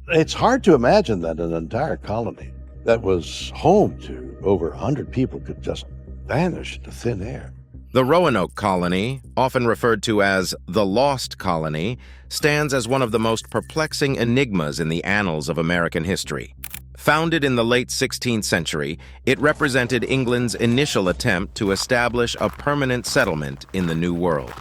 It's hard to imagine that an entire colony that was home to over 100 people could just vanish into thin air. The Roanoke colony, often referred to as the Lost Colony, stands as one of the most perplexing enigmas in the annals of American history. Founded in the late 16th century, it represented England's initial attempt to establish a permanent settlement in the New World.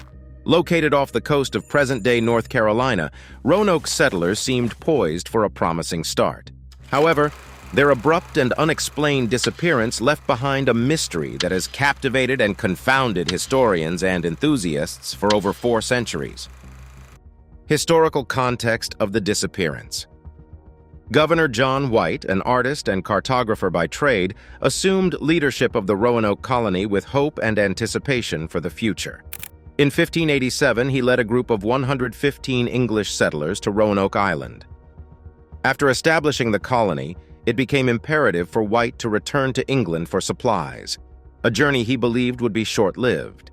Located off the coast of present-day North Carolina, Roanoke settlers seemed poised for a promising start. However, their abrupt and unexplained disappearance left behind a mystery that has captivated and confounded historians and enthusiasts for over 4 centuries. Historical context of the disappearance. Governor John White, an artist and cartographer by trade, assumed leadership of the Roanoke colony with hope and anticipation for the future. In 1587, he led a group of 115 English settlers to Roanoke Island. After establishing the colony, it became imperative for White to return to England for supplies, a journey he believed would be short-lived.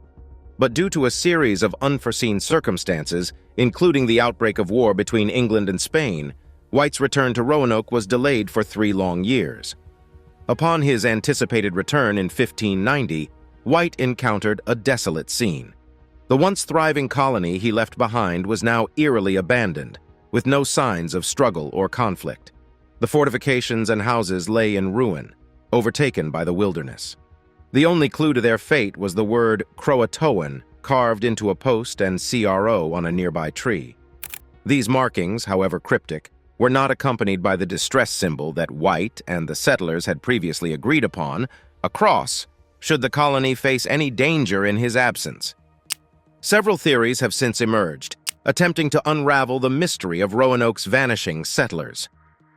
But due to a series of unforeseen circumstances, including the outbreak of war between England and Spain, White's return to Roanoke was delayed for 3 long years. Upon his anticipated return in 1590, White encountered a desolate scene. The once thriving colony he left behind was now eerily abandoned, with no signs of struggle or conflict. The fortifications and houses lay in ruin, overtaken by the wilderness. The only clue to their fate was the word Croatoan carved into a post and CRO on a nearby tree. These markings, however cryptic, were not accompanied by the distress symbol that White and the settlers had previously agreed upon, a cross, should the colony face any danger in his absence. Several theories have since emerged, attempting to unravel the mystery of Roanoke's vanishing settlers.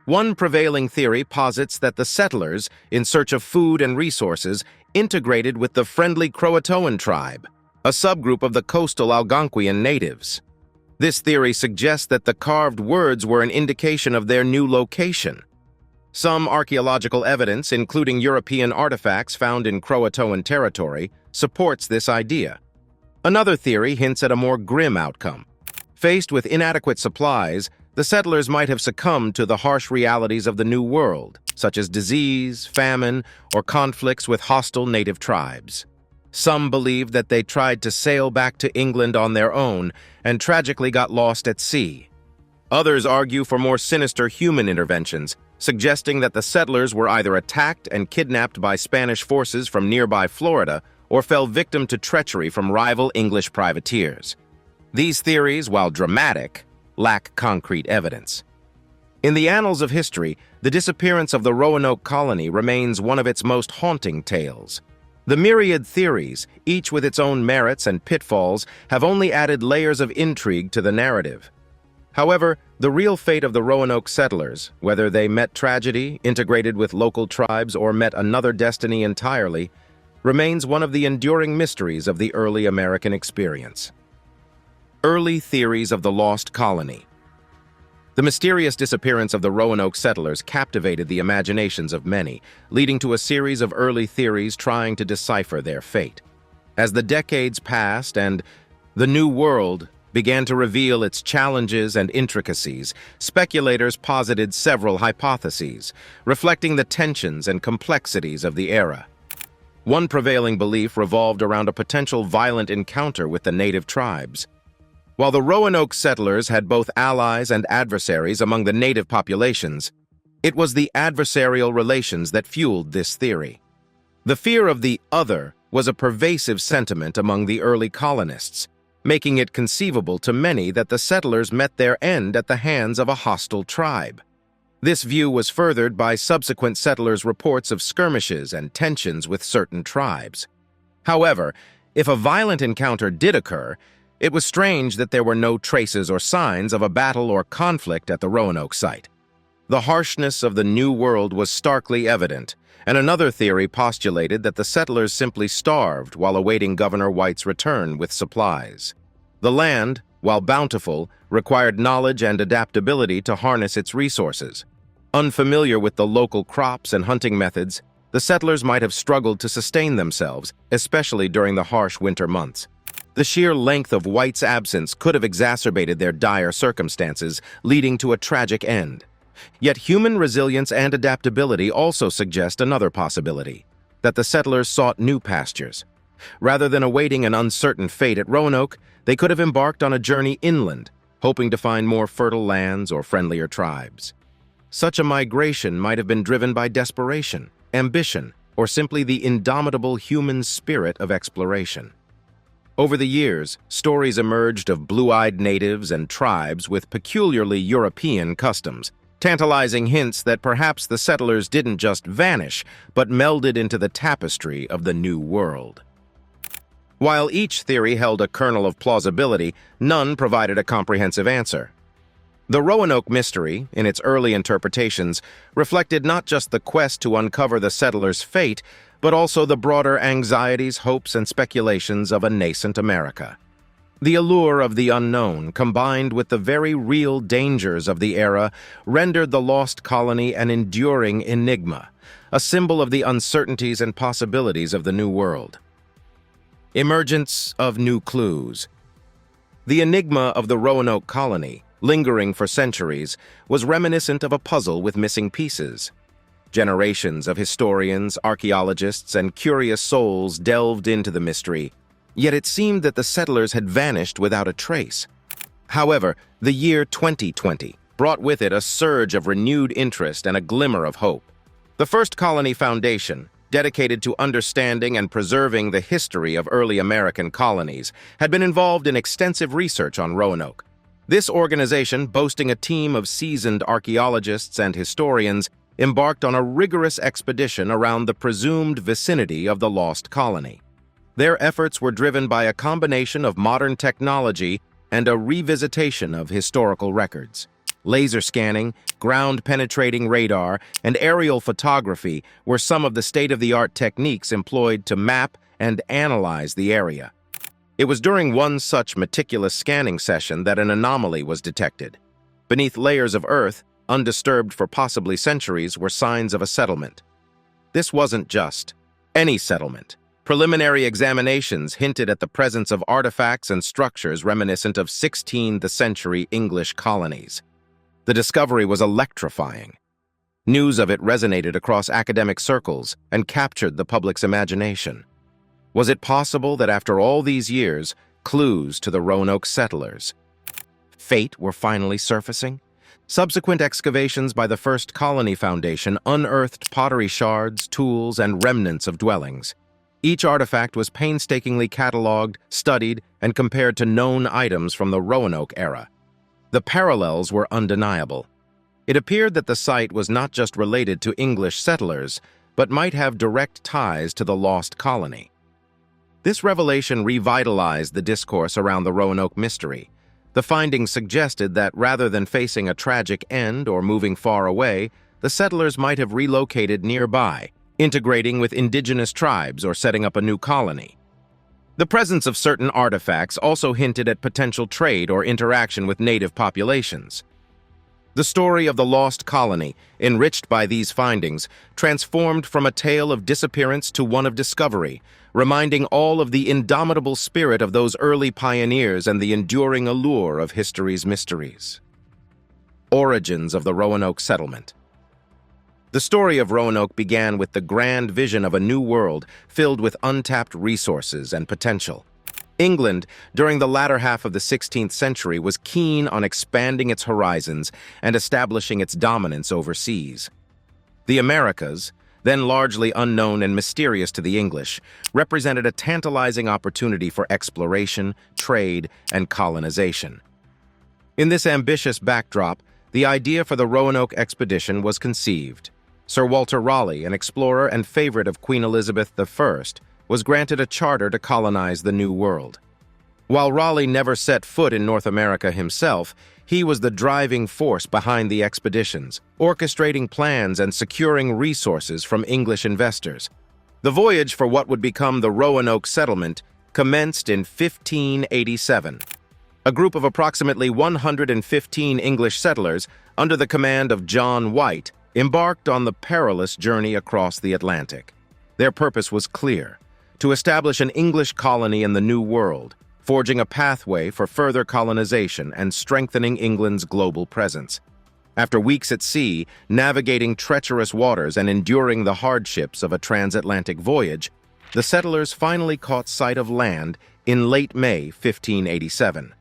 One prevailing theory posits that the settlers, in search of food and resources, integrated with the friendly Croatoan tribe, a subgroup of the coastal Algonquian natives. This theory suggests that the carved words were an indication of their new location. Some archaeological evidence, including European artifacts found in Croatoan territory, supports this idea. Another theory hints at a more grim outcome. Faced with inadequate supplies, the settlers might have succumbed to the harsh realities of the New World, such as disease, famine, or conflicts with hostile native tribes. Some believe that they tried to sail back to England on their own and tragically got lost at sea. Others argue for more sinister human interventions, suggesting that the settlers were either attacked and kidnapped by Spanish forces from nearby Florida or fell victim to treachery from rival English privateers. These theories, while dramatic, lack concrete evidence. In the annals of history, the disappearance of the Roanoke colony remains one of its most haunting tales. The myriad theories, each with its own merits and pitfalls, have only added layers of intrigue to the narrative. However, the real fate of the Roanoke settlers, whether they met tragedy, integrated with local tribes, or met another destiny entirely, remains one of the enduring mysteries of the early American experience. Early theories of the lost colony. The mysterious disappearance of the Roanoke settlers captivated the imaginations of many, leading to a series of early theories trying to decipher their fate. As the decades passed and the New World began to reveal its challenges and intricacies, speculators posited several hypotheses, reflecting the tensions and complexities of the era. One prevailing belief revolved around a potential violent encounter with the native tribes. While the Roanoke settlers had both allies and adversaries among the native populations, it was the adversarial relations that fueled this theory. The fear of the other was a pervasive sentiment among the early colonists, making it conceivable to many that the settlers met their end at the hands of a hostile tribe. This view was furthered by subsequent settlers' reports of skirmishes and tensions with certain tribes. However, if a violent encounter did occur, it was strange that there were no traces or signs of a battle or conflict at the Roanoke site. The harshness of the New World was starkly evident, and another theory postulated that the settlers simply starved while awaiting Governor White's return with supplies. The land, while bountiful, required knowledge and adaptability to harness its resources. Unfamiliar with the local crops and hunting methods, the settlers might have struggled to sustain themselves, especially during the harsh winter months. The sheer length of White's absence could have exacerbated their dire circumstances, leading to a tragic end. Yet human resilience and adaptability also suggest another possibility, that the settlers sought new pastures. Rather than awaiting an uncertain fate at Roanoke, they could have embarked on a journey inland, hoping to find more fertile lands or friendlier tribes. Such a migration might have been driven by desperation, ambition, or simply the indomitable human spirit of exploration. Over the years, stories emerged of blue-eyed natives and tribes with peculiarly European customs, tantalizing hints that perhaps the settlers didn't just vanish, but melded into the tapestry of the New World. While each theory held a kernel of plausibility, none provided a comprehensive answer. The Roanoke mystery, in its early interpretations, reflected not just the quest to uncover the settlers' fate, but also the broader anxieties, hopes, and speculations of a nascent America. The allure of the unknown, combined with the very real dangers of the era, rendered the lost colony an enduring enigma, a symbol of the uncertainties and possibilities of the New World. Emergence of new clues. The enigma of the Roanoke colony, lingering for centuries, was reminiscent of a puzzle with missing pieces. Generations of historians, archaeologists, and curious souls delved into the mystery, yet it seemed that the settlers had vanished without a trace. However, the year 2020 brought with it a surge of renewed interest and a glimmer of hope. The First Colony Foundation, dedicated to understanding and preserving the history of early American colonies, had been involved in extensive research on Roanoke. This organization, boasting a team of seasoned archaeologists and historians, embarked on a rigorous expedition around the presumed vicinity of the lost colony. Their efforts were driven by a combination of modern technology and a revisitation of historical records. Laser scanning, ground-penetrating radar, and aerial photography were some of the state-of-the-art techniques employed to map and analyze the area. It was during one such meticulous scanning session that an anomaly was detected. Beneath layers of earth, undisturbed for possibly centuries, were signs of a settlement. This wasn't just any settlement. Preliminary examinations hinted at the presence of artifacts and structures reminiscent of 16th century English colonies. The discovery was electrifying. News of it resonated across academic circles and captured the public's imagination. Was it possible that after all these years, clues to the Roanoke settlers' fate were finally surfacing? Subsequent excavations by the First Colony Foundation unearthed pottery shards, tools, and remnants of dwellings. Each artifact was painstakingly cataloged, studied, and compared to known items from the Roanoke era. The parallels were undeniable. It appeared that the site was not just related to English settlers, but might have direct ties to the lost colony. This revelation revitalized the discourse around the Roanoke mystery. The findings suggested that rather than facing a tragic end or moving far away, the settlers might have relocated nearby, integrating with indigenous tribes or setting up a new colony. The presence of certain artifacts also hinted at potential trade or interaction with native populations. The story of the lost colony, enriched by these findings, transformed from a tale of disappearance to one of discovery, reminding all of the indomitable spirit of those early pioneers and the enduring allure of history's mysteries. Origins of the Roanoke settlement. The story of Roanoke began with the grand vision of a new world filled with untapped resources and potential. England, during the latter half of the 16th century, was keen on expanding its horizons and establishing its dominance overseas. The Americas, then largely unknown and mysterious to the English, represented a tantalizing opportunity for exploration, trade, and colonization. In this ambitious backdrop, the idea for the Roanoke expedition was conceived. Sir Walter Raleigh, an explorer and favorite of Queen Elizabeth I, was granted a charter to colonize the New World. While Raleigh never set foot in North America himself, he was the driving force behind the expeditions, orchestrating plans and securing resources from English investors. The voyage for what would become the Roanoke settlement commenced in 1587. A group of approximately 115 English settlers, under the command of John White, embarked on the perilous journey across the Atlantic. Their purpose was clear: to establish an English colony in the New World, forging a pathway for further colonization and strengthening England's global presence. After weeks at sea, navigating treacherous waters and enduring the hardships of a transatlantic voyage, the settlers finally caught sight of land in late May 1587.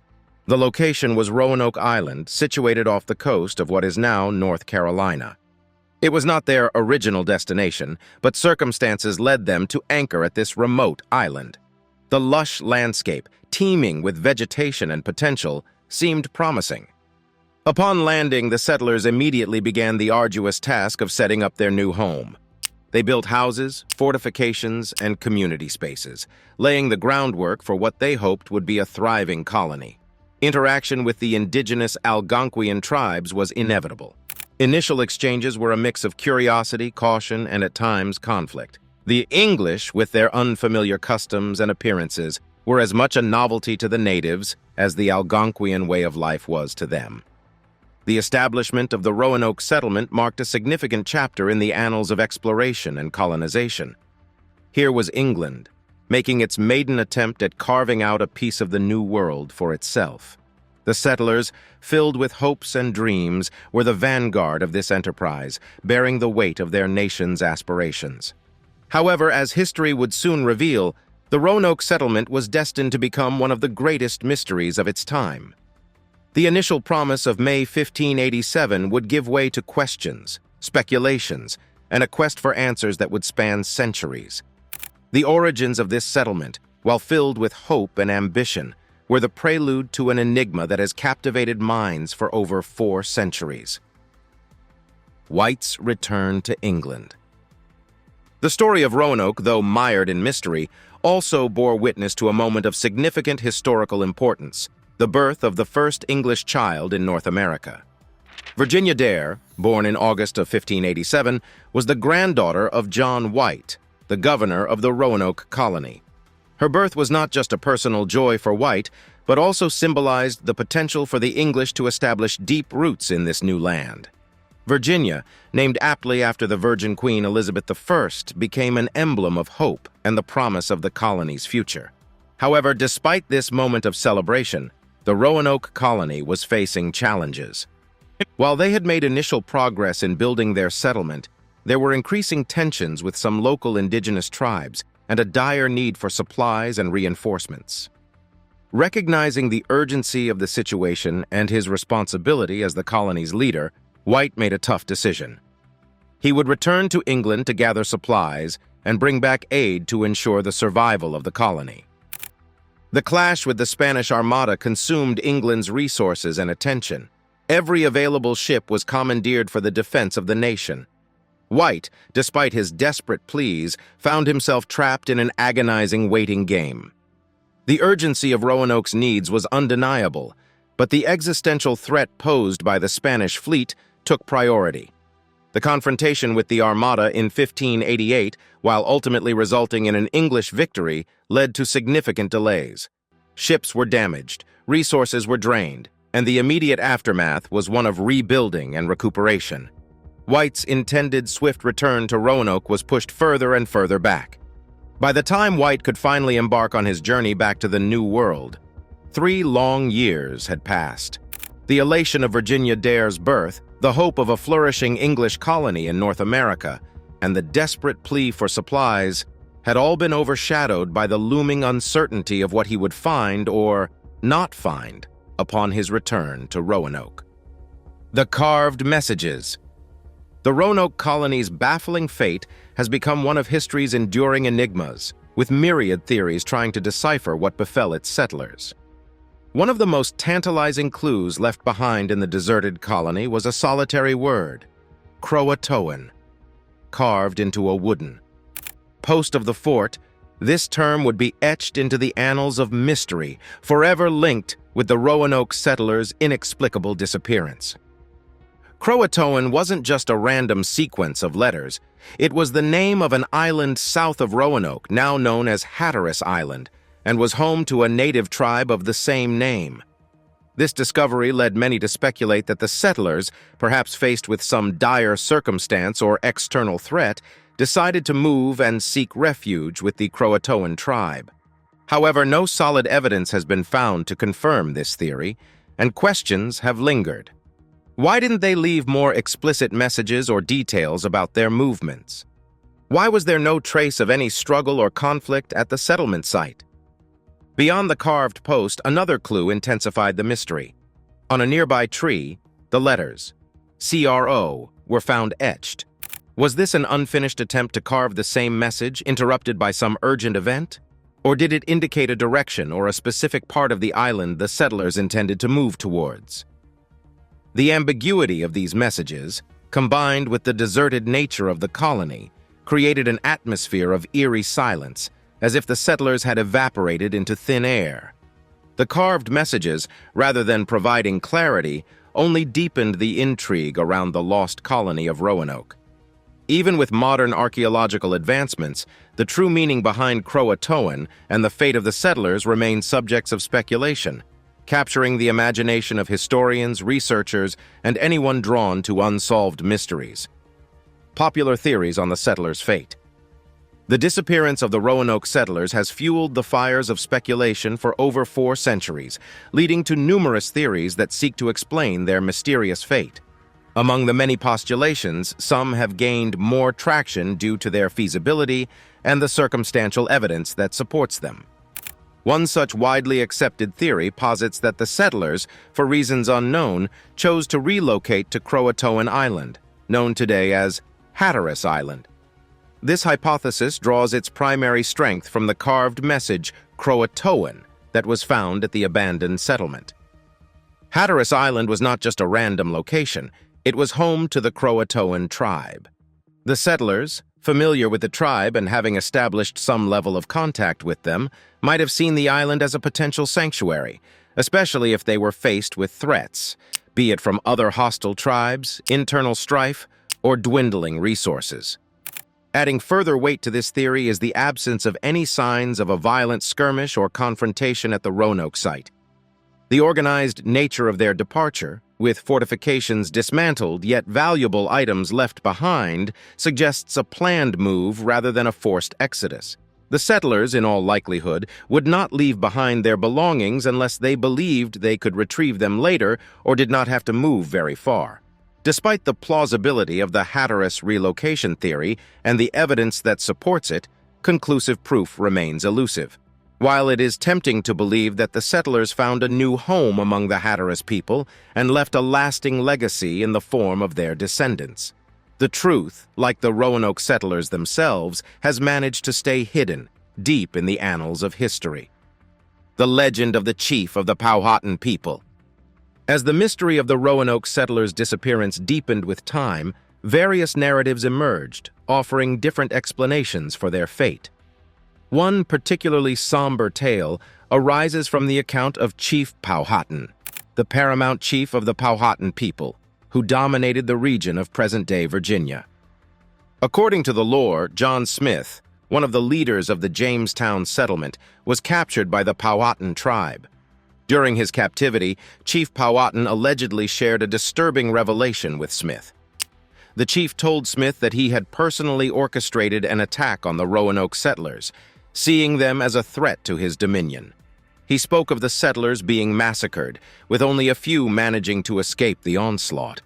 The location was Roanoke Island, situated off the coast of what is now North Carolina. It was not their original destination, but circumstances led them to anchor at this remote island. The lush landscape, teeming with vegetation and potential, seemed promising. Upon landing, the settlers immediately began the arduous task of setting up their new home. They built houses, fortifications, and community spaces, laying the groundwork for what they hoped would be a thriving colony. Interaction with the indigenous Algonquian tribes was inevitable. Initial exchanges were a mix of curiosity, caution, and at times conflict. The English, with their unfamiliar customs and appearances, were as much a novelty to the natives as the Algonquian way of life was to them. The establishment of the Roanoke settlement marked a significant chapter in the annals of exploration and colonization. Here was England, making its maiden attempt at carving out a piece of the New World for itself. The settlers, filled with hopes and dreams, were the vanguard of this enterprise, bearing the weight of their nation's aspirations. However, as history would soon reveal, the Roanoke settlement was destined to become one of the greatest mysteries of its time. The initial promise of May 1587 would give way to questions, speculations, and a quest for answers that would span centuries. The origins of this settlement, while filled with hope and ambition, were the prelude to an enigma that has captivated minds for over 4 centuries. White's return to England. The story of Roanoke, though mired in mystery, also bore witness to a moment of significant historical importance: the birth of the first English child in North America. Virginia Dare, born in August of 1587, was the granddaughter of John White, the governor of the Roanoke colony. Her birth was not just a personal joy for White, but also symbolized the potential for the English to establish deep roots in this new land. Virginia, named aptly after the Virgin Queen Elizabeth I, became an emblem of hope and the promise of the colony's future. However, despite this moment of celebration, the Roanoke colony was facing challenges. While they had made initial progress in building their settlement, there were increasing tensions with some local indigenous tribes and a dire need for supplies and reinforcements. Recognizing the urgency of the situation and his responsibility as the colony's leader, White made a tough decision. He would return to England to gather supplies and bring back aid to ensure the survival of the colony. The clash with the Spanish Armada consumed England's resources and attention. Every available ship was commandeered for the defense of the nation. White, despite his desperate pleas, found himself trapped in an agonizing waiting game. The urgency of Roanoke's needs was undeniable, but the existential threat posed by the Spanish fleet took priority. The confrontation with the Armada in 1588, while ultimately resulting in an English victory, led to significant delays. Ships were damaged, resources were drained, and the immediate aftermath was one of rebuilding and recuperation. White's intended swift return to Roanoke was pushed further and further back. By the time White could finally embark on his journey back to the New World, 3 long years had passed. The elation of Virginia Dare's birth, the hope of a flourishing English colony in North America, and the desperate plea for supplies had all been overshadowed by the looming uncertainty of what he would find or not find upon his return to Roanoke. The carved messages. The Roanoke colony's baffling fate has become one of history's enduring enigmas, with myriad theories trying to decipher what befell its settlers. One of the most tantalizing clues left behind in the deserted colony was a solitary word: Croatoan, carved into a wooden post of the fort. This term would be etched into the annals of mystery, forever linked with the Roanoke settlers' inexplicable disappearance. Croatoan wasn't just a random sequence of letters. It was the name of an island south of Roanoke, now known as Hatteras Island, and was home to a native tribe of the same name. This discovery led many to speculate that the settlers, perhaps faced with some dire circumstance or external threat, decided to move and seek refuge with the Croatoan tribe. However, no solid evidence has been found to confirm this theory, and questions have lingered. Why didn't they leave more explicit messages or details about their movements? Why was there no trace of any struggle or conflict at the settlement site? Beyond the carved post, another clue intensified the mystery. On a nearby tree, the letters CRO were found etched. Was this an unfinished attempt to carve the same message, interrupted by some urgent event? Or did it indicate a direction or a specific part of the island the settlers intended to move towards? The ambiguity of these messages, combined with the deserted nature of the colony, created an atmosphere of eerie silence, as if the settlers had evaporated into thin air. The carved messages, rather than providing clarity, only deepened the intrigue around the lost colony of Roanoke. Even with modern archaeological advancements, the true meaning behind Croatoan and the fate of the settlers remain subjects of speculation, capturing the imagination of historians, researchers, and anyone drawn to unsolved mysteries. Popular theories on the settlers' fate. The disappearance of the Roanoke settlers has fueled the fires of speculation for over 4 centuries, leading to numerous theories that seek to explain their mysterious fate. Among the many postulations, some have gained more traction due to their feasibility and the circumstantial evidence that supports them. One such widely accepted theory posits that the settlers, for reasons unknown, chose to relocate to Croatoan Island, known today as Hatteras Island. This hypothesis draws its primary strength from the carved message Croatoan that was found at the abandoned settlement. Hatteras Island was not just a random location, it was home to the Croatoan tribe. The settlers, familiar with the tribe and having established some level of contact with them, might have seen the island as a potential sanctuary, especially if they were faced with threats, be it from other hostile tribes, internal strife, or dwindling resources. Adding further weight to this theory is the absence of any signs of a violent skirmish or confrontation at the Roanoke site. The organized nature of their departure, with fortifications dismantled yet valuable items left behind, suggests a planned move rather than a forced exodus. The settlers, in all likelihood, would not leave behind their belongings unless they believed they could retrieve them later or did not have to move very far. Despite the plausibility of the Hatteras relocation theory and the evidence that supports it, conclusive proof remains elusive. While it is tempting to believe that the settlers found a new home among the Hatteras people and left a lasting legacy in the form of their descendants, the truth, like the Roanoke settlers themselves, has managed to stay hidden deep in the annals of history. The legend of the chief of the Powhatan people. As the mystery of the Roanoke settlers' disappearance deepened with time, various narratives emerged, offering different explanations for their fate. One particularly somber tale arises from the account of Chief Powhatan, the paramount chief of the Powhatan people, who dominated the region of present-day Virginia. According to the lore, John Smith, one of the leaders of the Jamestown settlement, was captured by the Powhatan tribe. During his captivity, Chief Powhatan allegedly shared a disturbing revelation with Smith. The chief told Smith that he had personally orchestrated an attack on the Roanoke settlers, seeing them as a threat to his dominion. He spoke of the settlers being massacred, with only a few managing to escape the onslaught.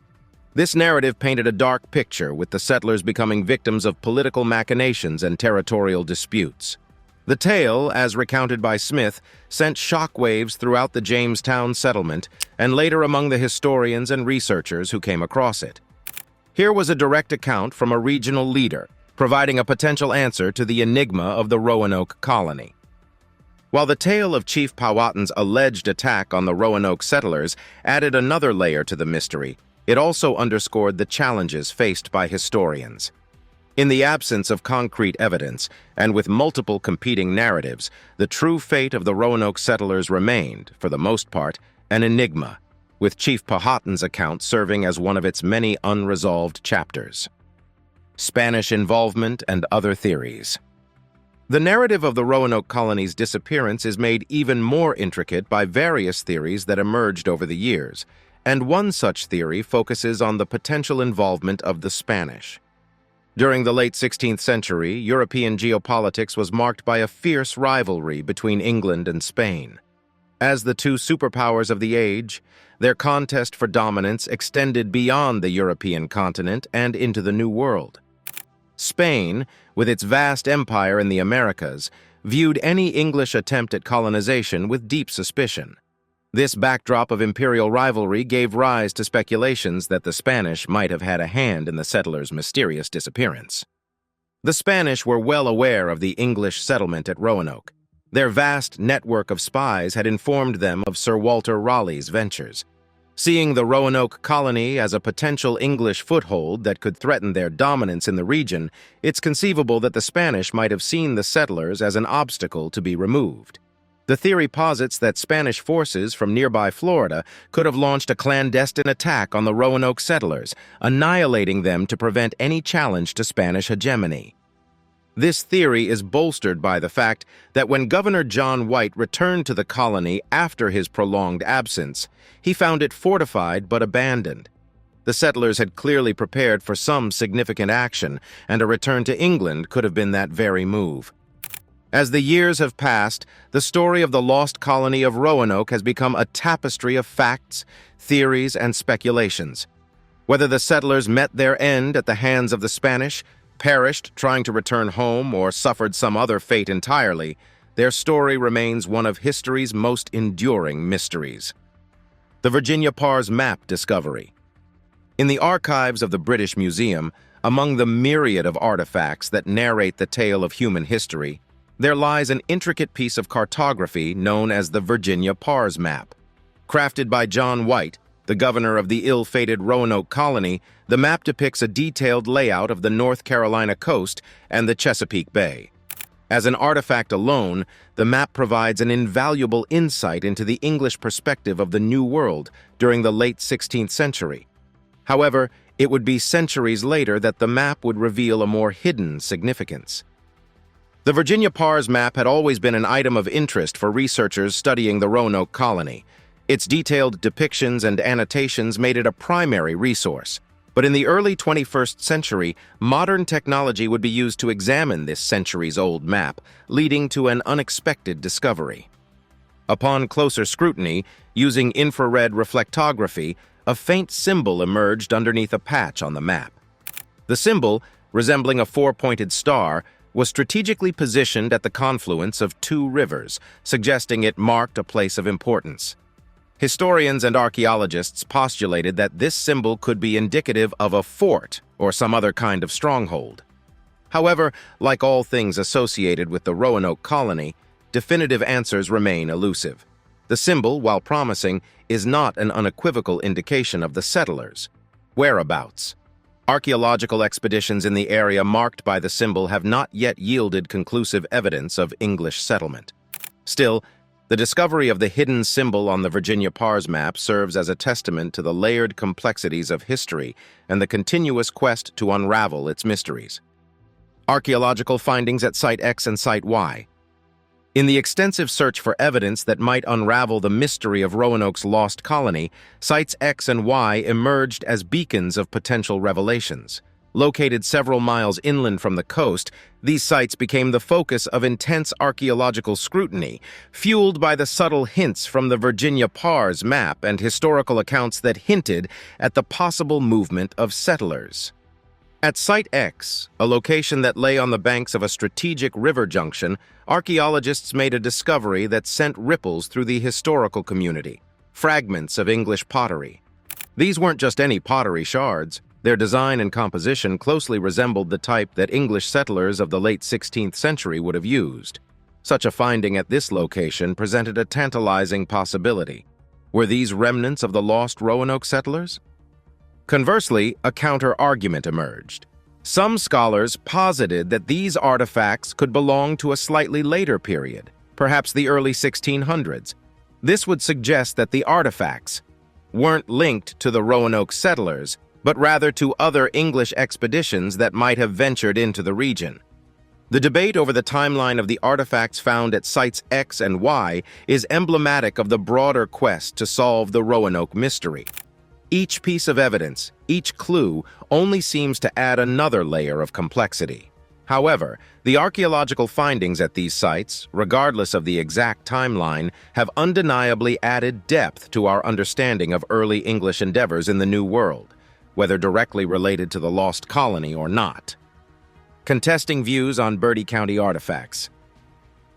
This narrative painted a dark picture, with the settlers becoming victims of political machinations and territorial disputes. The tale, as recounted by Smith, sent shockwaves throughout the Jamestown settlement and later among the historians and researchers who came across it. Here was a direct account from a regional leader, providing a potential answer to the enigma of the Roanoke colony. While the tale of Chief Powhatan's alleged attack on the Roanoke settlers added another layer to the mystery, it also underscored the challenges faced by historians. In the absence of concrete evidence, and with multiple competing narratives, the true fate of the Roanoke settlers remained, for the most part, an enigma, with Chief Powhatan's account serving as one of its many unresolved chapters. Spanish involvement and other theories. The narrative of the Roanoke colony's disappearance is made even more intricate by various theories that emerged over the years, and one such theory focuses on the potential involvement of the Spanish. During the late 16th century, European geopolitics was marked by a fierce rivalry between England and Spain. As the two superpowers of the age, their contest for dominance extended beyond the European continent and into the New World. Spain, with its vast empire in the Americas, viewed any English attempt at colonization with deep suspicion. This backdrop of imperial rivalry gave rise to speculations that the Spanish might have had a hand in the settlers' mysterious disappearance. The Spanish were well aware of the English settlement at Roanoke. Their vast network of spies had informed them of Sir Walter Raleigh's ventures. Seeing the Roanoke colony as a potential English foothold that could threaten their dominance in the region, it's conceivable that the Spanish might have seen the settlers as an obstacle to be removed. The theory posits that Spanish forces from nearby Florida could have launched a clandestine attack on the Roanoke settlers, annihilating them to prevent any challenge to Spanish hegemony. This theory is bolstered by the fact that when Governor John White returned to the colony after his prolonged absence, he found it fortified but abandoned. The settlers had clearly prepared for some significant action, and a return to England could have been that very move. As the years have passed, the story of the lost colony of Roanoke has become a tapestry of facts, theories, and speculations. Whether the settlers met their end at the hands of the Spanish, perished trying to return home, or suffered some other fate entirely, their story remains one of history's most enduring mysteries. The Virginia Pars Map discovery. In the archives of the British Museum, among the myriad of artifacts that narrate the tale of human history, there lies an intricate piece of cartography known as the Virginia Pars Map. Crafted by John White, the governor of the ill-fated Roanoke colony, the map depicts a detailed layout of the North Carolina coast and the Chesapeake Bay. As an artifact alone, the map provides an invaluable insight into the English perspective of the New World during the late 16th century. However, it would be centuries later that the map would reveal a more hidden significance. The Virginia Pars Map had always been an item of interest for researchers studying the Roanoke colony. Its detailed depictions and annotations made it a primary resource. But in the early 21st century, modern technology would be used to examine this centuries-old map, leading to an unexpected discovery. Upon closer scrutiny, using infrared reflectography, a faint symbol emerged underneath a patch on the map. The symbol, resembling a four-pointed star, was strategically positioned at the confluence of two rivers, suggesting it marked a place of importance. Historians and archaeologists postulated that this symbol could be indicative of a fort or some other kind of stronghold. However, like all things associated with the Roanoke colony, definitive answers remain elusive. The symbol, while promising, is not an unequivocal indication of the settlers' whereabouts. Archaeological expeditions in the area marked by the symbol have not yet yielded conclusive evidence of English settlement. Still, the discovery of the hidden symbol on the Virginia Pars Map serves as a testament to the layered complexities of history and the continuous quest to unravel its mysteries. Archaeological findings at Site X and Site Y. In the extensive search for evidence that might unravel the mystery of Roanoke's lost colony, Sites X and Y emerged as beacons of potential revelations. Located several miles inland from the coast, these sites became the focus of intense archaeological scrutiny, fueled by the subtle hints from the Virginia Pars Map and historical accounts that hinted at the possible movement of settlers. At Site X, a location that lay on the banks of a strategic river junction, archaeologists made a discovery that sent ripples through the historical community: fragments of English pottery. These weren't just any pottery shards. Their design and composition closely resembled the type that English settlers of the late 16th century would have used. Such a finding at this location presented a tantalizing possibility. Were these remnants of the lost Roanoke settlers? Conversely, a counter-argument emerged. Some scholars posited that these artifacts could belong to a slightly later period, perhaps the early 1600s. This would suggest that the artifacts weren't linked to the Roanoke settlers, but rather to other English expeditions that might have ventured into the region. The debate over the timeline of the artifacts found at Sites X and Y is emblematic of the broader quest to solve the Roanoke mystery. Each piece of evidence, each clue, only seems to add another layer of complexity. However, the archaeological findings at these sites, regardless of the exact timeline, have undeniably added depth to our understanding of early English endeavors in the New World, whether directly related to the lost colony or not. Contesting views on Bertie County artifacts.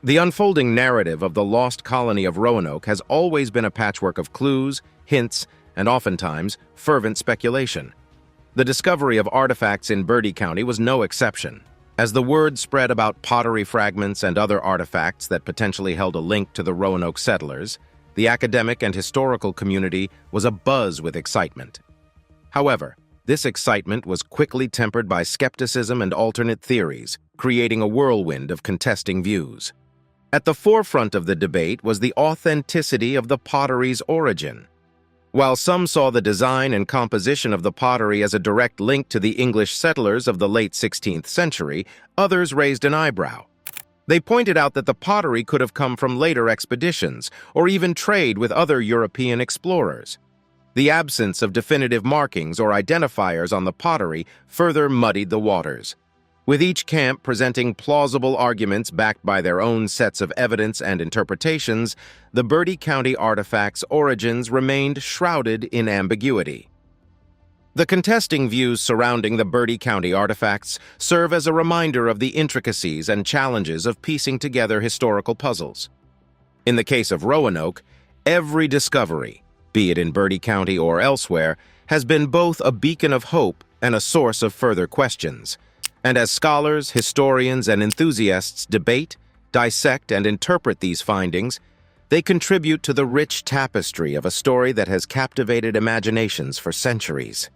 The unfolding narrative of the lost colony of Roanoke has always been a patchwork of clues, hints, and oftentimes fervent speculation. The discovery of artifacts in Bertie County was no exception. As the word spread about pottery fragments and other artifacts that potentially held a link to the Roanoke settlers, the academic and historical community was abuzz with excitement. However, this excitement was quickly tempered by skepticism and alternate theories, creating a whirlwind of contesting views. At the forefront of the debate was the authenticity of the pottery's origin. While some saw the design and composition of the pottery as a direct link to the English settlers of the late 16th century, others raised an eyebrow. They pointed out that the pottery could have come from later expeditions, or even trade with other European explorers. The absence of definitive markings or identifiers on the pottery further muddied the waters. With each camp presenting plausible arguments backed by their own sets of evidence and interpretations, the Bertie County artifacts' origins remained shrouded in ambiguity. The contesting views surrounding the Bertie County artifacts serve as a reminder of the intricacies and challenges of piecing together historical puzzles. In the case of Roanoke, every discovery, be it in Bertie County or elsewhere, has been both a beacon of hope and a source of further questions. And as scholars, historians, and enthusiasts debate, dissect, and interpret these findings, they contribute to the rich tapestry of a story that has captivated imaginations for centuries.